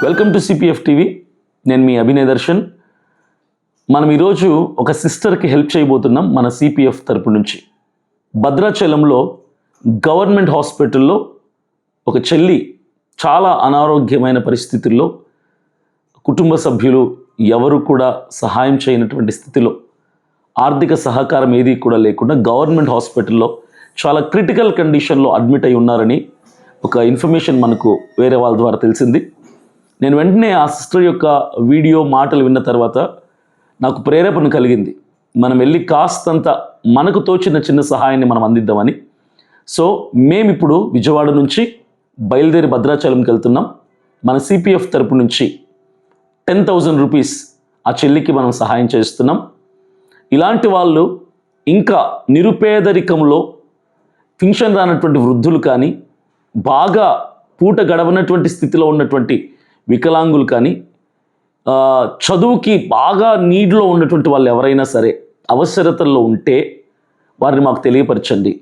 Welcome to CPF TV. నేను మీ అభినయ్ దర్శన్. మనం ఈరోజు ఒక సిస్టర్కి హెల్ప్ చేయబోతున్నాం మన సిపిఎఫ్ తరపు నుంచి. భద్రాచలంలో గవర్నమెంట్ హాస్పిటల్లో ఒక చెల్లి చాలా అనారోగ్యమైన పరిస్థితుల్లో కుటుంబ సభ్యులు ఎవరు కూడా సహాయం చేయనటువంటి స్థితిలో ఆర్థిక సహకారం ఏది కూడా లేకుండా గవర్నమెంట్ హాస్పిటల్లో చాలా క్రిటికల్ కండిషన్లో అడ్మిట్ అయి ఉన్నారని ఒక ఇన్ఫర్మేషన్ మనకు వేరే వాళ్ళ ద్వారా తెలిసింది. నేను వెంటనే ఆ సిస్టర్ యొక్క వీడియో మాటలు విన్న తర్వాత నాకు ప్రేరేపణ కలిగింది. మనం వెళ్ళి కాస్తంత మనకు తోచిన చిన్న సహాయాన్ని మనం అందిద్దామని. సో మేమిప్పుడు విజయవాడ నుంచి బయలుదేరి భద్రాచలంకి వెళ్తున్నాం. మన సిపిఎఫ్ తరపు నుంచి 10,000 రూపీస్ ఆ చెల్లికి మనం సహాయం చేస్తున్నాం. ఇలాంటి వాళ్ళు ఇంకా నిరుపేదరికంలో పింఛన్ రానటువంటి వృద్ధులు కానీ, బాగా పూట గడవనటువంటి స్థితిలో ఉన్నటువంటి వికలాంగులు కానీ, చదువుకి బాగా నీడ్లో ఉన్నటువంటి వాళ్ళు ఎవరైనా సరే అవసరతల్లో ఉంటే వారిని మాకు తెలియపరచండి.